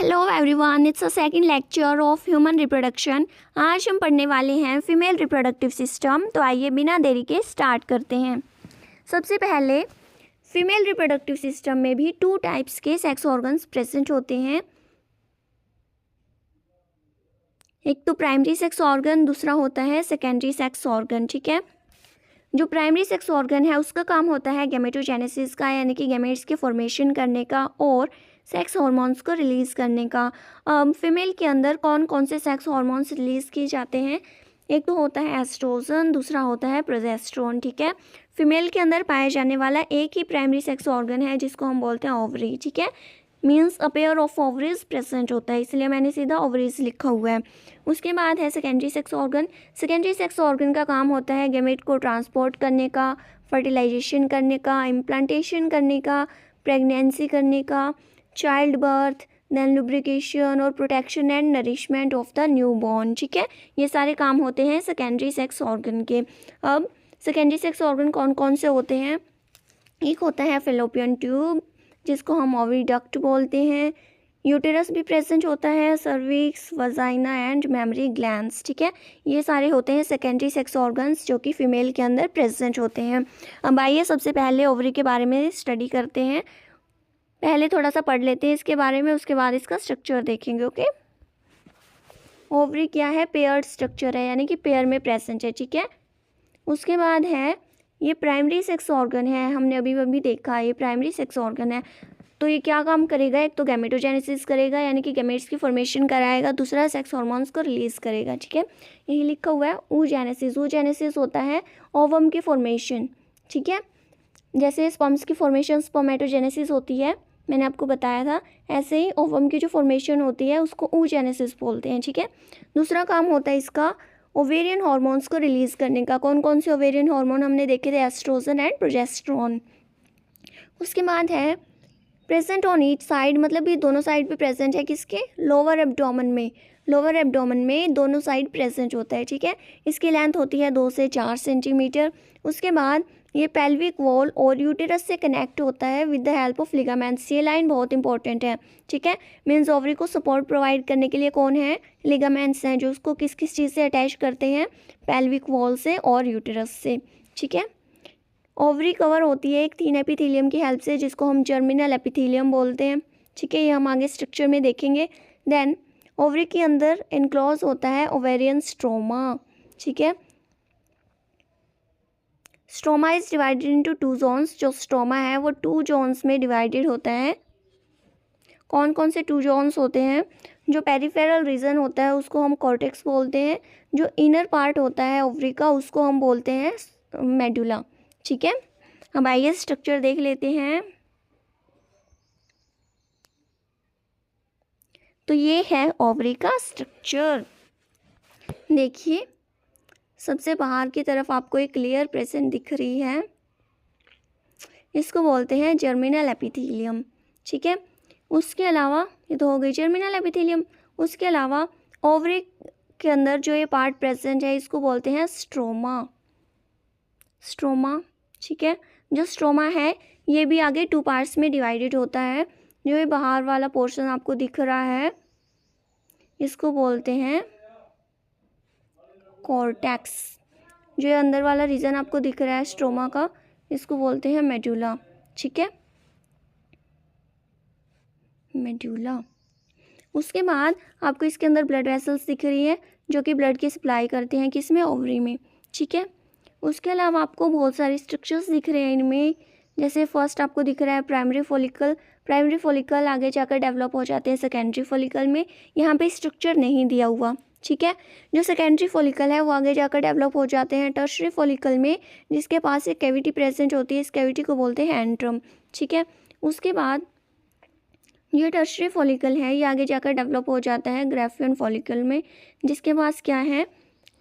Hello everyone, it's a second lecture of human reproduction. आज हम पढ़ने वाले हैं फीमेल रिप्रोडक्टिव सिस्टम। तो आइए बिना देरी के स्टार्ट करते हैं। सबसे पहले फीमेल रिप्रोडक्टिव सिस्टम में भी 2 टाइप्स के सेक्स ऑर्गन्स प्रेजेंट होते हैं। एक तो प्राइमरी सेक्स ऑर्गन, दूसरा होता है सेकेंडरी सेक्स ऑर्गन। ठीक है, जो प्राइमरी सेक्स ऑर्गन है उसका काम होता है गैमेटोजेनेसिस का, यानी कि गैमेट्स के फॉर्मेशन करने का और सेक्स हार्मोन्स को रिलीज़ करने का। फीमेल के अंदर कौन कौन से सेक्स हार्मोन्स रिलीज़ किए जाते हैं? एक तो होता है एस्ट्रोजन, दूसरा होता है प्रोजेस्टेरोन। ठीक है, फीमेल के अंदर पाया जाने वाला एक ही प्राइमरी सेक्स ऑर्गन है जिसको हम बोलते हैं ओवरी। ठीक है, means a pair of ovaries present होता है, इसलिए मैंने सीधा ओवरीज लिखा हुआ है। उसके बाद है secondary sex organ. Secondary sex organ का काम होता है गैमेट को ट्रांसपोर्ट करने का, फर्टिलाइजेशन करने का, इम्प्लांटेशन करने का, प्रेगनेंसी करने का, चाइल्ड बर्थ, देन लुब्रिकेशन और protection and nourishment of the new born. ठीक है, ये सारे काम होते हैं सेकेंडरी सेक्स ऑर्गन के। अब सेकेंडरी सेक्स ऑर्गन कौन कौन से होते हैं? एक होता है फेलोपियन ट्यूब जिसको हम ओविडक्ट बोलते हैं। यूटेरस भी प्रेजेंट होता है, cervix, vagina and mammary glands. ठीक है, ये सारे होते हैं सेकेंडरी सेक्स ऑर्गन्स जो कि फीमेल के अंदर प्रेजेंट होते हैं। अब आइए सबसे पहले ओवरी के बारे में स्टडी करते हैं। पहले थोड़ा सा पढ़ लेते हैं इसके बारे में, उसके बाद इसका स्ट्रक्चर देखेंगे। ओके, ओवरी क्या है? पेयर्ड स्ट्रक्चर है, यानी कि पेयर में प्रेजेंट है। ठीक है, उसके बाद है ये प्राइमरी सेक्स ऑर्गन है, हमने अभी अभी देखा ये प्राइमरी सेक्स ऑर्गन है। तो ये क्या काम करेगा? एक तो गैमेटोजेनेसिस करेगा, यानी कि गैमेट्स की फॉर्मेशन कराएगा, दूसरा सेक्स हार्मोन्स को रिलीज करेगा। ठीक है, यही लिखा हुआ है oogenesis। oogenesis होता है ओवम की फॉर्मेशन। ठीक है, जैसे स्पर्म्स की फॉर्मेशन स्पर्मेटोजेनेसिस होती है, मैंने आपको बताया था, ऐसे ही ओवम की जो फॉर्मेशन होती है उसको oogenesis बोलते हैं। ठीक है, दूसरा काम होता है इसका ओवेरियन हार्मोन्स को रिलीज़ करने का। कौन कौन से ओवेरियन हार्मोन हमने देखे थे? Estrogen and progesterone. उसके बाद है प्रेजेंट ऑन ईच साइड, मतलब ये दोनों साइड पे प्रेजेंट है। किसके? लोअर एब्डोमेन में। लोअर एब्डोमेन में दोनों साइड प्रेजेंट होता है। ठीक है, इसकी लेंथ होती है 2 से 4 सेंटीमीटर। उसके बाद ये पेल्विक वॉल और यूटेरस से कनेक्ट होता है with the help of ligaments. ये लाइन बहुत इंपॉर्टेंट है। ठीक है, मीन्स ओवरी को सपोर्ट प्रोवाइड करने के लिए कौन है? लिगामेंट्स हैं, जो उसको किस किस चीज़ से अटैच करते हैं? पेल्विक वॉल से और यूटेरस से। ठीक है, ओवरी कवर होती है एक थिन एपिथेलियम की हेल्प से, जिसको हम जर्मिनल एपिथेलियम बोलते हैं। ठीक है, ये हम आगे स्ट्रक्चर में देखेंगे। देन ओवरी के अंदर इनक्लोज होता है ओवेरियन स्ट्रोमा। ठीक है, stroma is divided into 2 zones. जो स्ट्रोमा है वो 2 जोन्स में डिवाइडेड होता है। कौन कौन से 2 जोन्स होते हैं? जो पेरिफेरल रीजन होता है उसको हम कॉर्टेक्स बोलते हैं, जो इनर पार्ट होता है ओवरी का उसको हम बोलते हैं मेडुला। ठीक है, अब आइए स्ट्रक्चर देख लेते हैं। तो ये है ओवरी का स्ट्रक्चर। देखिए, सबसे बाहर की तरफ आपको एक लेयर प्रेजेंट दिख रही है, इसको बोलते हैं जर्मिनल एपिथेलियम। ठीक है, उसके अलावा ये तो हो गई जर्मिनल एपिथेलियम। उसके अलावा ओवरी के अंदर जो ये पार्ट प्रेजेंट है इसको बोलते हैं स्ट्रोमा। स्ट्रोमा, ठीक है, जो स्ट्रोमा है ये भी आगे 2 पार्ट्स में डिवाइडेड होता है। जो ये बाहर वाला पोर्शन आपको दिख रहा है इसको बोलते हैं कॉर्टेक्स। जो ये अंदर वाला रीजन आपको दिख रहा है स्ट्रोमा का, इसको बोलते हैं मेडुला। ठीक है, मेडुला। उसके बाद आपको इसके अंदर ब्लड वेसल्स दिख रही है जो कि ब्लड की सप्लाई करते हैं, किसमें? ओवरी में। ठीक है, उसके अलावा आपको बहुत सारे स्ट्रक्चर्स दिख रहे हैं इनमें। जैसे फर्स्ट आपको दिख रहा है प्राइमरी फॉलिकल। प्राइमरी फॉलिकल आगे जाकर डेवलप हो जाते हैं सेकेंडरी फॉलिकल में। यहाँ पे स्ट्रक्चर नहीं दिया हुआ। ठीक है, जो सेकेंडरी फॉलिकल है वो आगे जाकर डेवलप हो जाते हैं टर्शरी फॉलिकल में, जिसके पास एक कैविटी प्रेजेंट होती है। इस कैविटी को बोलते हैं एंट्रम। ठीक है, उसके बाद ये टर्शरी फॉलिकल है, ये आगे जाकर डेवलप हो जाता है ग्राफियन फॉलिकल में, जिसके पास क्या है?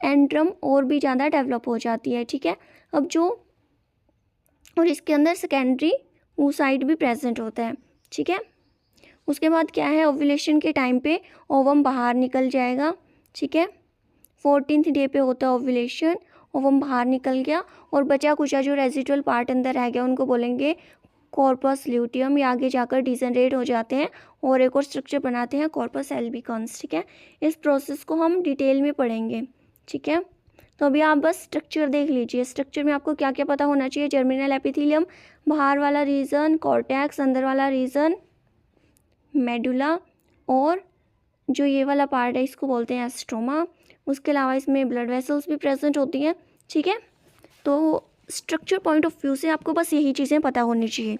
एंट्रम और भी ज़्यादा डेवलप हो जाती है। ठीक है, अब जो और इसके अंदर सेकेंडरी oocyte भी प्रेजेंट होता है। ठीक है, उसके बाद क्या है? ओव्यूलेशन के टाइम पे ओवम बाहर निकल जाएगा। ठीक है, 14th डे पे होता है ओव्यूलेशन, ओवम बाहर निकल गया और बचा कुचा जो रेजिडुअल पार्ट अंदर रह गया उनको बोलेंगे कॉर्पस ल्यूटियम, ये आगे जाकर डिजनरेट हो जाते हैं और एक और स्ट्रक्चर बनाते हैं कॉर्पस एल्बिकन्स, ठीक है। इस प्रोसेस को हम डिटेल में पढ़ेंगे, ठीक है। तो अभी आप बस स्ट्रक्चर देख लीजिए। स्ट्रक्चर में आपको क्या क्या पता होना चाहिए। जर्मिनल एपिथेलियम, बाहर वाला रीजन कॉर्टेक्स, अंदर वाला रीजन मेडुला, और जो ये वाला पार्ट है इसको बोलते हैं एस्ट्रोमा। उसके अलावा इसमें ब्लड वेसल्स भी प्रेजेंट होती हैं, ठीक है। तो स्ट्रक्चर पॉइंट ऑफ व्यू से आपको बस यही चीज़ें पता होनी चाहिए।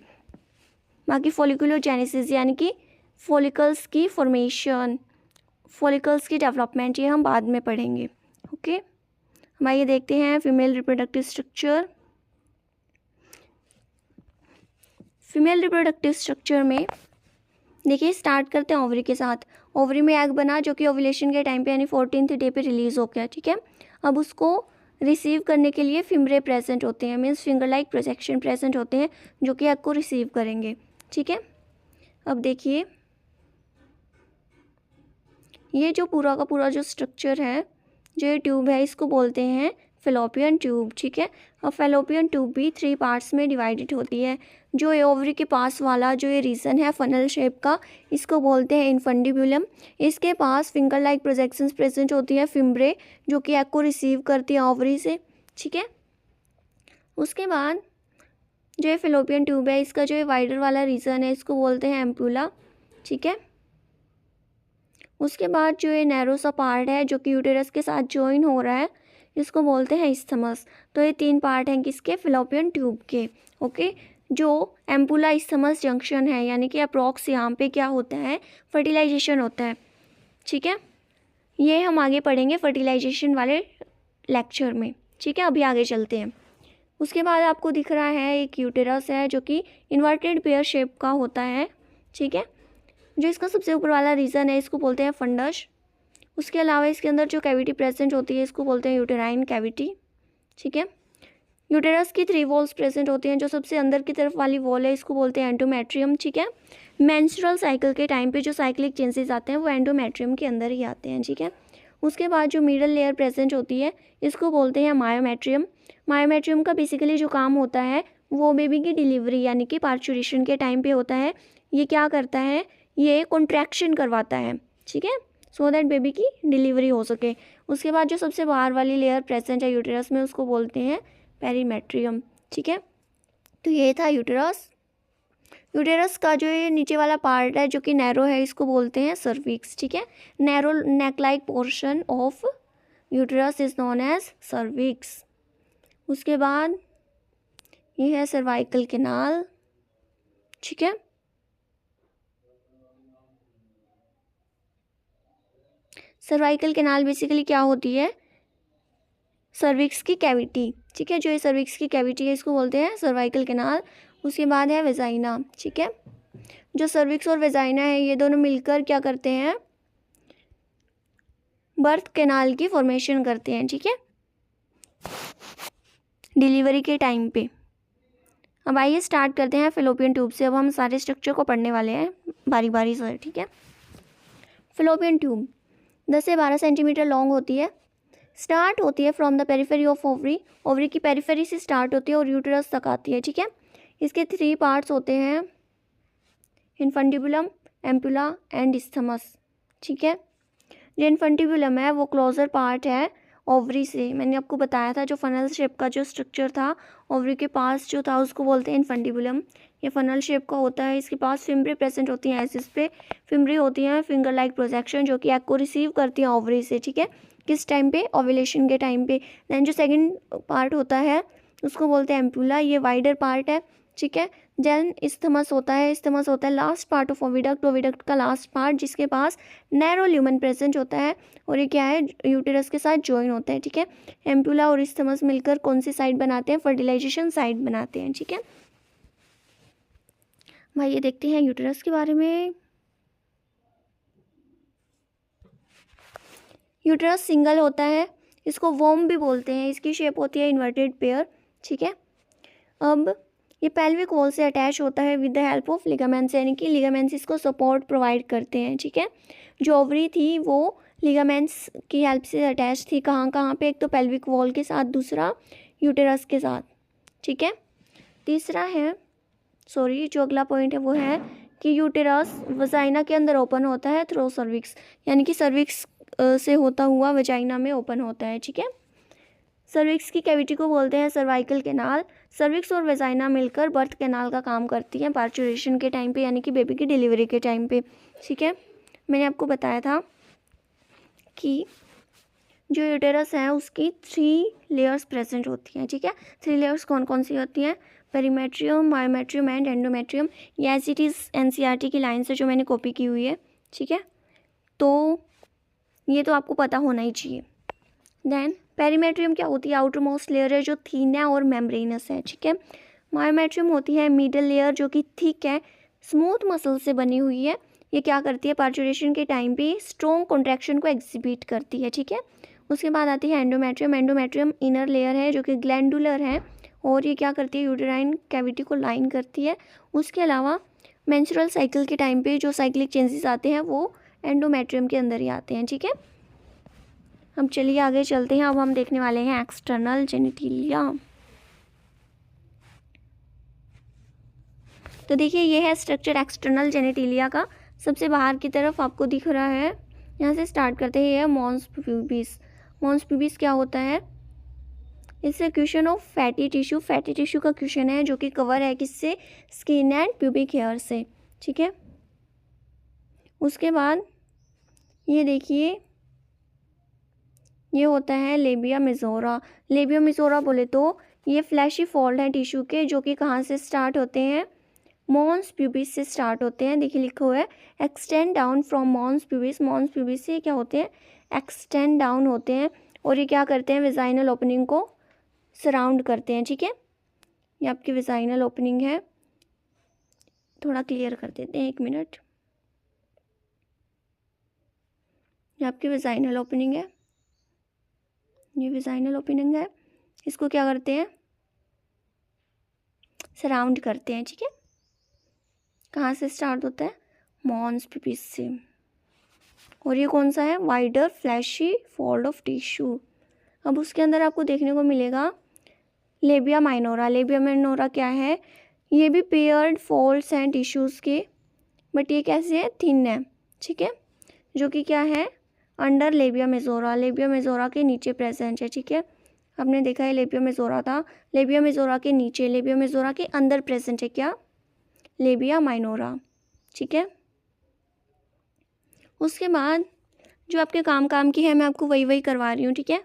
बाकी फॉलिकुलोजेनेसिस यानी कि फॉलिकल्स की फॉर्मेशन, फॉलिकल्स की डेवलपमेंट, ये हम बाद में पढ़ेंगे, ओके। हम आइए देखते हैं female reproductive structure. Female reproductive structure में देखिए, स्टार्ट करते हैं ओवरी के साथ। ओवरी में एग बना जो कि ओव्यूलेशन के टाइम पे यानी 14th डे पे रिलीज़ हो गया, ठीक है। अब उसको रिसीव करने के लिए फिमरे प्रेजेंट होते हैं, means finger like projection present होते हैं जो कि एग को रिसीव करेंगे, ठीक है। अब देखिए, ये जो पूरा का पूरा जो स्ट्रक्चर है, जो ये ट्यूब है, इसको बोलते हैं फेलोपियन ट्यूब, ठीक है। और फेलोपियन ट्यूब भी 3 पार्ट्स में डिवाइडेड होती है। जो ये ओवरी के पास वाला जो ये रीजन है फनल शेप का, इसको बोलते हैं इन्फंडिबुलम। इसके पास फिंगर लाइक प्रोजेक्शंस प्रेजेंट होती हैं फिम्ब्रे, जो कि एग को रिसीव करती है ओवरी से, ठीक है। उसके बाद जो ये फेलोपियन ट्यूब है, इसका जो ये वाइडर वाला रीजन है, इसको बोलते हैं एम्पुला, ठीक है। उसके बाद जो ये नैरो सा पार्ट है जो कि यूटेरस के साथ ज्वाइन हो रहा है, इसको बोलते हैं इस्थमस। तो ये 3 पार्ट हैं किसके, फेलोपियन ट्यूब के, ओके। जो एम्पुला इस्थमस जंक्शन है, यानी कि अप्रॉक्स यहाँ पे क्या होता है, फर्टिलाइजेशन होता है, ठीक है। ये हम आगे पढ़ेंगे फर्टिलाइजेशन वाले लेक्चर में, ठीक है। अभी आगे चलते हैं। उसके बाद आपको दिख रहा है एक यूटेरस है जो कि इन्वर्टेड पेयर शेप का होता है, ठीक है। जो इसका सबसे ऊपर वाला रीजन है, इसको बोलते हैं फंडस। उसके अलावा इसके अंदर जो कैविटी प्रेजेंट होती है, इसको बोलते हैं यूटेराइन कैविटी, ठीक है। यूटेरस की 3 वॉल्स प्रेजेंट होती हैं। जो सबसे अंदर की तरफ वाली वॉल है, इसको बोलते हैं एंडोमेट्रियम, ठीक है। मेंस्ट्रुअल साइकिल के टाइम पे जो साइक्लिक चेंजेस आते हैं वो एंडोमेट्रियम के अंदर ही आते हैं, ठीक है। उसके बाद जो मिडल लेयर प्रेजेंट होती है, इसको बोलते हैं मायोमेट्रियम। मायोमेट्रियम का बेसिकली जो काम होता है वो बेबी की डिलीवरी यानी कि पार्चुरेशन के टाइम पे होता है। ये क्या करता है, ये कॉन्ट्रैक्शन करवाता है, ठीक है, सो दैट बेबी की डिलीवरी हो सके। उसके बाद जो सबसे बाहर वाली लेयर प्रेजेंट है यूटेरस में, उसको बोलते हैं पेरीमेट्रियम, ठीक है। तो ये था यूटेरस। यूटेरस का जो ये नीचे वाला पार्ट है जो कि नैरो है, इसको बोलते हैं सर्विक्स, ठीक है। Narrow neck like portion of uterus is known as cervix. उसके बाद ये है सर्वाइकल कैनाल, ठीक है। सर्वाइकल कैनाल बेसिकली क्या होती है, सर्विक्स की कैविटी, ठीक है। जो ये सर्विक्स की कैविटी है, इसको बोलते हैं सर्वाइकल कैनाल। उसके बाद है वेजाइना, ठीक है। जो सर्विक्स और वेजाइना है, ये दोनों मिलकर क्या करते हैं, बर्थ कैनाल की फॉर्मेशन करते हैं, ठीक है, डिलीवरी के टाइम पे। अब आइए स्टार्ट करते हैं फेलोपियन ट्यूब से। अब हम सारे स्ट्रक्चर को पढ़ने वाले हैं बारी बारी से, ठीक है। फेलोपियन ट्यूब 10 से 12 सेंटीमीटर लॉन्ग होती है। स्टार्ट होती है from the periphery of ovary, ovary की पेरिफेरी से स्टार्ट होती है और यूटेरस तक आती है, ठीक है। इसके 3 पार्ट्स होते हैं, इन्फंटिबुलम, एम्पुला एंड इस्थमस, ठीक है। जो इन्फंटिबुलम है वो क्लोजर पार्ट है ओवरी से। मैंने आपको बताया था जो फनल शेप का जो स्ट्रक्चर था ओवरी के पास जो था, उसको बोलते हैं इन्फंटिबुलम। ये फनल शेप का होता है। इसके पास फिम्ब्रे प्रेजेंट होती हैं, एसिस पे फिम्ब्रे होती हैं फिंगर लाइक प्रोजेक्शन, जो कि एग को रिसीव करती हैं ओवरी से, ठीक है। किस टाइम पे, ओव्यूलेशन के टाइम पे। देन जो सेकंड पार्ट होता है उसको बोलते हैं एम्पुला, ये वाइडर पार्ट है, ठीक है। देन इस्थमस होता है, इस्थमस होता है last part of oviduct, oviduct का लास्ट पार्ट जिसके पास नैरो ल्यूमेन प्रेजेंट होता है और ये क्या है, यूटेरस के साथ ज्वाइन होता है, ठीक है। एम्पुला और इस्थमस मिलकर कौन सी साइड बनाते हैं, फर्टिलाइजेशन साइड बनाते हैं, ठीक है। भाई ये देखते हैं यूटेरस के बारे में। यूटेरस सिंगल होता है, इसको वोम भी बोलते हैं। इसकी शेप होती है इन्वर्टेड पेयर, ठीक है। अब ये पेल्विक वॉल से अटैच होता है with the help of ligaments, यानी कि लिगामेंट्स इसको सपोर्ट प्रोवाइड करते हैं, ठीक है। जो ओवरी थी वो लिगामेंट्स की हेल्प से अटैच थी, कहाँ कहाँ पे, एक तो पेल्विक वॉल के साथ, दूसरा यूटेरस के साथ, ठीक है। तीसरा है सॉरी, जो अगला पॉइंट है वो है कि यूटेरस वजाइना के अंदर ओपन होता है थ्रू सर्विक्स, यानी कि सर्विक्स से होता हुआ वजाइना में ओपन होता है। ठीक है, सर्विक्स की कैविटी को बोलते हैं सर्वाइकल कैनाल। सर्विक्स और वजाइना मिलकर बर्थ कैनाल का काम करती हैं पार्चुरेशन के टाइम पे, यानी कि बेबी की डिलीवरी के टाइम पे। ठीक है, मैंने आपको बताया था कि जो यूटेरस है उसकी 3 लेयर्स प्रेजेंट होती हैं। ठीक है, 3 लेयर्स कौन कौन सी होती हैं? Perimetrium, myometrium and endometrium. ये एज इट इज़ एनसीईआरटी की लाइन से जो मैंने कॉपी की हुई है। ठीक है, तो ये तो आपको पता होना ही चाहिए। देन पेरीमेट्रियम क्या होती है? आउटर मोस्ट लेयर है जो थीन है और मेम्ब्रेनस है। ठीक है, मायोमेट्रियम होती है मिडल लेयर जो कि थिक है, स्मूथ मसल से बनी हुई है। ये क्या करती है? पार्चुरेशन के टाइम पे स्ट्रॉन्ग कॉन्ट्रैक्शन को एग्जिबिट करती है। ठीक है, उसके बाद आती है एंडोमेट्रियम। एंडोमेट्रियम इनर लेयर है जो कि ग्लैंडुलर है और ये क्या करती है? यूटेराइन कैविटी को लाइन करती है। उसके अलावा मेंस्ट्रुअल साइकिल के टाइम पे जो साइक्लिक चेंजेस आते हैं वो एंडोमेट्रियम के अंदर ही आते हैं। ठीक है, अब चलिए आगे चलते हैं। अब हम देखने वाले हैं एक्सटर्नल जेनिटिलिया। तो देखिए ये है स्ट्रक्चर एक्सटर्नल जेनिटिलिया का। सबसे बाहर की तरफ आपको दिख रहा है, यहाँ से स्टार्ट करते हैं, ये है मॉन्स प्यूबिस। मॉन्स प्यूबिस क्या होता है? इससे question of fatty tissue, fatty tissue का क्वेश्चन है जो कि कवर है किससे? स्किन एंड प्यूबिक हेयर से। ठीक है, उसके बाद ये देखिए ये होता है लेबिया मेजोरा। लेबिया मेजोरा बोले तो ये फ्लैशी फोल्ड हैं टिश्यू के जो कि कहाँ से स्टार्ट होते हैं? मॉन्स प्यूबिस से स्टार्ट होते हैं। देखिए लिखा हुआ है extend down from mons pubis. Mons pubis से क्या होते हैं? एक्सटेंड डाउन होते हैं और ये क्या करते हैं? वेजाइनल ओपनिंग को सराउंड करते हैं। ठीक है, ये आपकी वेजाइनल ओपनिंग है। थोड़ा क्लियर कर देते हैं, 1 मिनट। ये आपकी वेजाइनल ओपनिंग है, ये वेजाइनल ओपनिंग है। इसको क्या करते हैं? सराउंड करते हैं। ठीक है, कहाँ से स्टार्ट होता है? मॉन्स प्यूबिस से। और ये कौन सा है? Wider fleshy fold of tissue. अब उसके अंदर आपको देखने को मिलेगा लेबिया माइनोरा। लेबिया माइनोरा क्या है? ये भी पेयर्ड फोल्ड्स हैं टिश्यूज़ के, बट ये कैसे है? थिन है। ठीक है, जो कि क्या है? Under labia majora, labia majora के नीचे प्रेजेंट है। ठीक है, आपने देखा है लेबिया मेजोरा था, लेबिया मेजोरा के नीचे, लेबिया मेजोरा के अंदर प्रेजेंट है क्या? Labia minora. ठीक है, उसके बाद जो आपके काम की है मैं आपको वही वही करवा रही हूँ। ठीक है,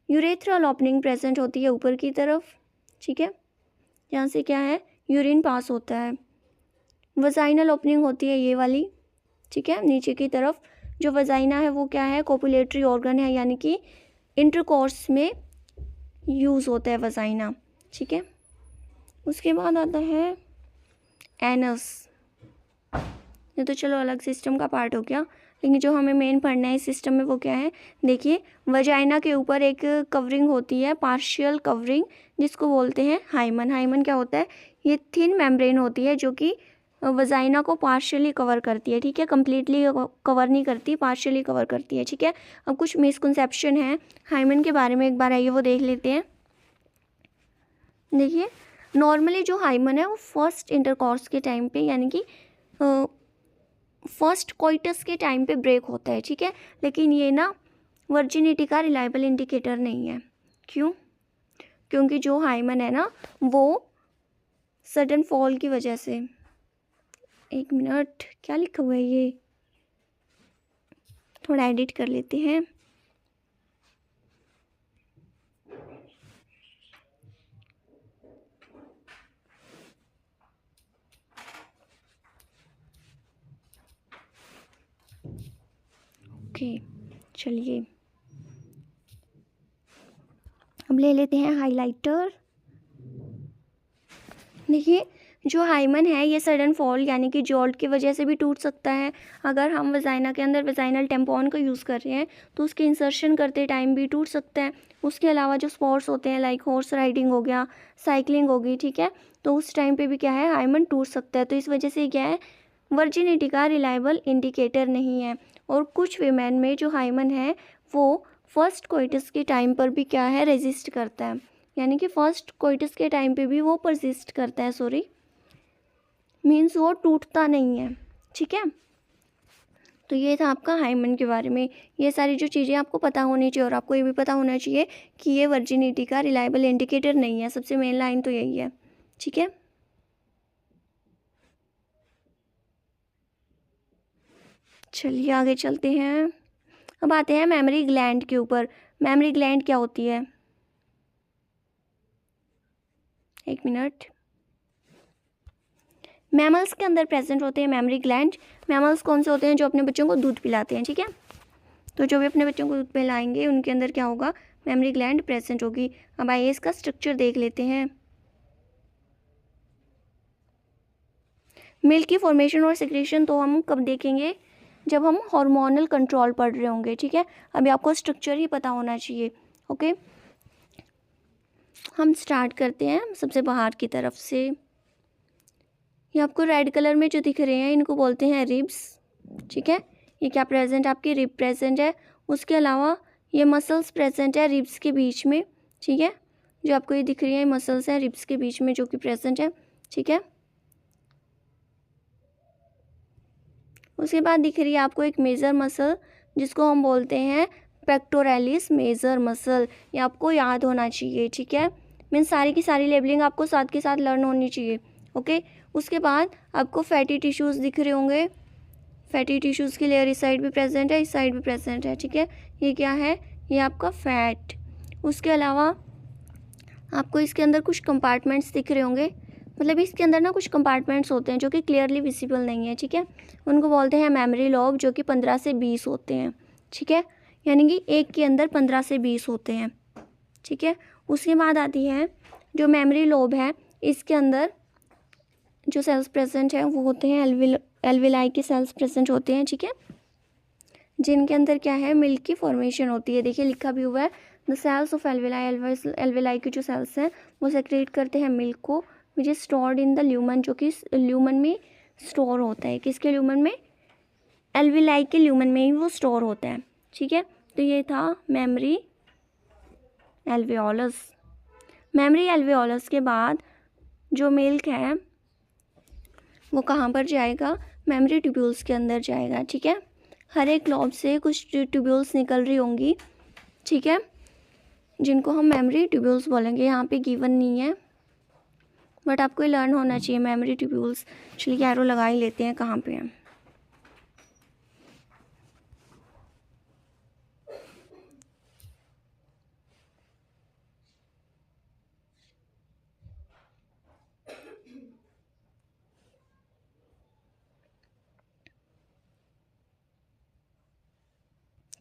यूरेथ्रल ओपनिंग प्रेजेंट होती है ऊपर की तरफ। ठीक है, यहाँ से क्या है? यूरिन पास होता है। वजाइनल ओपनिंग होती है ये वाली। ठीक है, नीचे की तरफ जो वजाइना है वो क्या है? कोपुलेटरी ऑर्गन है, यानी कि इंटरकोर्स में यूज़ होता है वजाइना। ठीक है, उसके बाद आता है एनस। ये तो चलो अलग सिस्टम का पार्ट हो गया, लेकिन जो हमें मेन पढ़ना है इस सिस्टम में वो क्या है? देखिए वजाइना के ऊपर एक कवरिंग होती है, पार्शियल कवरिंग, जिसको बोलते हैं हाइमन। हाइमन क्या होता है? ये थिन मेम्ब्रेन होती है जो कि वजाइना को पार्शियली कवर करती है। ठीक है, कम्प्लीटली कवर नहीं करती, पार्शियली कवर करती है। ठीक है, अब कुछ मिसकंसेप्शन है हाइमन के बारे में, एक बार आइए वो देख लेते हैं। देखिए नॉर्मली जो हाइमन है वो फर्स्ट इंटरकॉर्स के टाइम पे, यानी कि फर्स्ट कोइटस के टाइम पे ब्रेक होता है। ठीक है, लेकिन ये ना वर्जिनिटी का रिलायबल इंडिकेटर नहीं है। क्यों? क्योंकि जो हाइमन है ना वो सडन फॉल की वजह से, 1 मिनट, क्या लिखा हुआ है ये? थोड़ा एडिट कर लेते हैं। ओके, चलिए अब ले लेते हैं हाइलाइटर। देखिए जो हाइमन है ये सडन फॉल यानी कि जॉल्ट की वजह से भी टूट सकता है। अगर हम वजाइना के अंदर वजाइनल टेम्पॉन का यूज़ कर रहे हैं तो उसके इंसर्शन करते टाइम भी टूट सकता है। उसके अलावा जो स्पोर्ट्स होते हैं लाइक हॉर्स राइडिंग हो गया, साइकिलिंग हो गई, ठीक है, तो उस टाइम पे भी क्या है? हाइमन टूट सकता है। तो इस वजह से क्या है? वर्जिनिटी का रिलायबल इंडिकेटर नहीं है। और कुछ वीमेन में जो हाइमन है वो फर्स्ट कोइटस के टाइम पर भी क्या है? रेजिस्ट करता है, यानी कि फर्स्ट कोइटस के टाइम पे भी वो परसिस्ट करता है, सॉरी। मीन्स वो टूटता नहीं है, ठीक है। तो ये था आपका हाइमन के बारे में। ये सारी जो चीज़ें आपको पता होनी चाहिए, और आपको ये भी पता होना चाहिए कि ये वर्जिनिटी का रिलायबल इंडिकेटर नहीं है। सबसे मेन लाइन तो यही है, ठीक है। चलिए आगे चलते हैं। अब आते हैं मेमोरी ग्लैंड के ऊपर। मेमोरी ग्लैंड क्या होती है, एक मिनट। मैमल्स के अंदर प्रेजेंट होते हैं मेमोरी ग्लैंड। मैमल्स कौन से होते हैं, जो अपने बच्चों को दूध पिलाते हैं, ठीक है। तो जो भी अपने बच्चों को दूध पिलाएंगे उनके अंदर क्या होगा, मेमोरी ग्लैंड प्रेजेंट होगी। अब आइए इसका स्ट्रक्चर देख लेते हैं। मिल्क की फॉर्मेशन और सेक्रेशन तो हम कब देखेंगे, जब हम हार्मोनल कंट्रोल पढ़ रहे होंगे, ठीक है। अभी आपको स्ट्रक्चर ही पता होना चाहिए, ओके। हम स्टार्ट करते हैं सबसे बाहर की तरफ से। ये आपको रेड कलर में जो दिख रहे हैं इनको बोलते हैं रिब्स, ठीक है। ये क्या प्रेजेंट, आपकी रिब प्रेजेंट है। उसके अलावा ये मसल्स प्रेजेंट है रिब्स के बीच में, ठीक है। जो आपको ये दिख रही है मसल्स हैं रिब्स के बीच में जो कि प्रेजेंट है, ठीक है। उसके बाद दिख रही है आपको एक मेजर मसल जिसको हम बोलते हैं पेक्टोरलिस मेजर मसल। ये आपको याद होना चाहिए, ठीक है। मीन्स सारी की सारी लेबलिंग आपको साथ के साथ लर्न होनी चाहिए, ओके। उसके बाद आपको फैटी टिश्यूज़ दिख रहे होंगे। फैटी टिश्यूज़ की लेयर इस साइड भी प्रेजेंट है, इस साइड भी प्रेजेंट है, ठीक है। ये क्या है, ये आपका फैट। उसके अलावा आपको इसके अंदर कुछ कंपार्टमेंट्स दिख रहे होंगे। मतलब इसके अंदर ना कुछ कंपार्टमेंट्स होते हैं जो कि क्लियरली विजिबल नहीं है, ठीक है। उनको बोलते हैं मेमोरी लोब, जो कि 15 से 20 होते हैं, ठीक है। यानी कि एक के अंदर 15 से 20 होते हैं, ठीक है। उसके बाद आती है जो मेमोरी लोब है, इसके अंदर जो सेल्स प्रेजेंट हैं वो होते हैं एल्विलाई के सेल्स प्रेजेंट होते हैं, ठीक है। जिनके अंदर क्या है, मिल्क की फॉर्मेशन होती है। देखिए लिखा भी हुआ है the cells of alveoli. Alveoli के जो सेल्स हैं वो सेक्रेट करते हैं मिल्क को, which is stored in the lumen, जो कि ल्यूमन में स्टोर होता है। किसके ल्यूमन में, एल्विलाई के ल्यूमन में ही वो स्टोर होता है, ठीक है। तो ये था मेमोरी एल्वियोलस। मेमोरी एल्वियोलस के बाद जो मिल्क है वो कहाँ पर जाएगा, मेमोरी ट्यूब्यूल्स के अंदर जाएगा, ठीक है। हर एक लोब से कुछ ट्यूब्यूल्स निकल रही होंगी, ठीक है, जिनको हम मेमोरी ट्यूब्यूल्स बोलेंगे। यहाँ पे गिवन नहीं है बट आपको ये लर्न होना चाहिए मेमोरी ट्यूब्यूल्स। चलिए एरो लगा ही लेते हैं कहाँ पे है।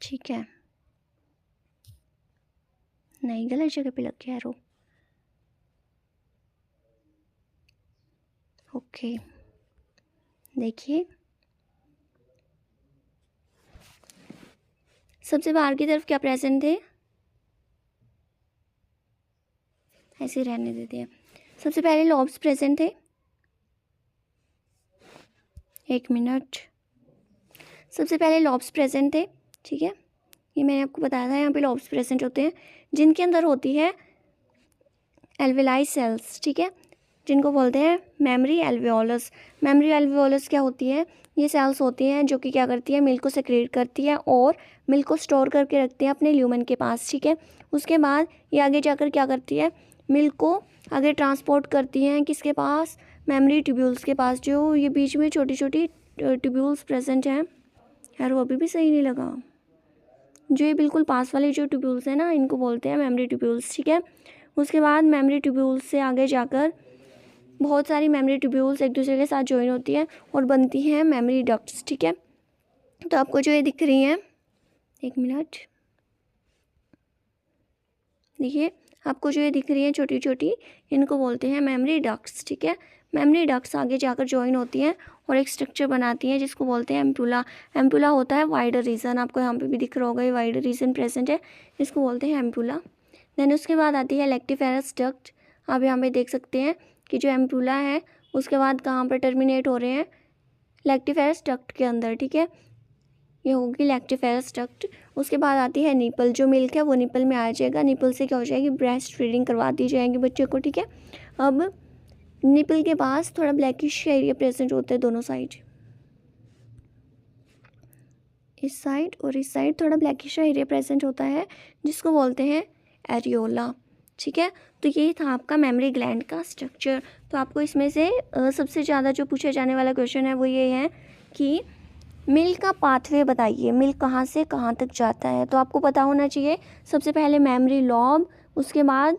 ठीक है, नहीं गलत जगह पे लग गया एरो, ओके। देखिए सबसे बाहर की तरफ क्या प्रेजेंट थे, ऐसे रहने देते हैं। सबसे पहले लॉब्स प्रेजेंट थे, एक मिनट। सबसे पहले लॉब्स प्रेजेंट थे, ठीक है। ये मैंने आपको बताया था, यहाँ पे लॉब्स प्रेजेंट होते हैं जिनके अंदर होती है एल्विलाई सेल्स, ठीक है, जिनको बोलते हैं मेमोरी एल्वियोलस। मेमोरी एल्वियोलस क्या होती है, ये सेल्स होती हैं जो कि क्या करती है, मिल्क को सेक्रेट करती है और मिल्क को स्टोर करके रखते हैं अपने ल्यूमन के पास, ठीक है। उसके बाद ये आगे जाकर क्या करती है, मिल्क को आगे ट्रांसपोर्ट करती हैं किसके पास, मेमोरी ट्यूब्यूल्स के पास। जो ये बीच में छोटी छोटी ट्यूब्यूल्स प्रेजेंट हैं, यार वो अभी भी सही नहीं लगा। जो ये बिल्कुल पास वाले जो ट्यूब्यूल्स हैं ना, इनको बोलते हैं मेमोरी ट्यूब्यूल्स, ठीक है। उसके बाद मेमोरी ट्यूब्यूल्स से आगे जाकर बहुत सारी मेमोरी ट्यूब्यूल्स एक दूसरे के साथ ज्वाइन होती हैं और बनती हैं मेमोरी डक्ट्स, ठीक है। तो आपको जो ये दिख रही हैं, एक मिनट, देखिए आपको जो ये दिख रही हैं छोटी छोटी, इनको बोलते हैं मेमोरी डक्ट्स, ठीक है। मेमोरी डक्ट्स आगे जाकर ज्वाइन होती हैं और एक स्ट्रक्चर बनाती हैं जिसको बोलते हैं एम्पुला। एम्पुला होता है वाइडर रीजन, आपको यहाँ पे भी दिख रहा होगा ये वाइडर रीजन प्रेजेंट है, इसको बोलते हैं एम्पुला। देन उसके बाद आती है लैक्टिफेरस डक्ट। आप यहाँ पे देख सकते हैं कि जो एम्पुला है उसके बाद कहाँ पर टर्मिनेट हो रहे हैं, लैक्टिफेरस डक्ट के अंदर, ठीक है। ये होगी लैक्टिफेरस डक्ट। उसके बाद आती है निपल, जो मिल्क है वो निपल में आ जाएगा, निपल से क्या हो जाएगी, ब्रेस्ट फीडिंग करवा दी जाएगी बच्चे को, ठीक है। अब निपल के पास थोड़ा ब्लैकिश एरिया प्रेजेंट होता है दोनों साइड, इस साइड और इस साइड थोड़ा ब्लैकिश एरिया प्रेजेंट होता है जिसको बोलते हैं एरियोला। ठीक है, तो ये था आपका मेमोरी ग्लैंड का स्ट्रक्चर। तो आपको इसमें से सबसे ज़्यादा जो पूछा जाने वाला क्वेश्चन है वो ये है कि मिल्क का पाथवे बताइए, मिल्क कहाँ से कहाँ तक जाता है। तो आपको पता होना चाहिए सबसे पहले मेमोरी लॉब, उसके बाद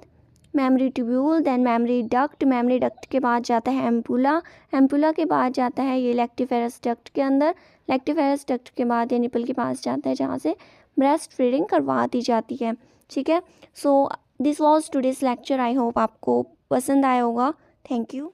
mammary tubule, then mammary duct, mammary duct के बाद जाता है एम्पुला, एम्पुला के बाद जाता है ये लैक्टिफेरस डक्ट के अंदर, लैक्टिफेरस डक्ट के बाद ये निपल के पास जाता है जहाँ से ब्रेस्ट फीडिंग करवा दी जाती है। ठीक है, so this was today's lecture. I hope आपको पसंद आया होगा। Thank you.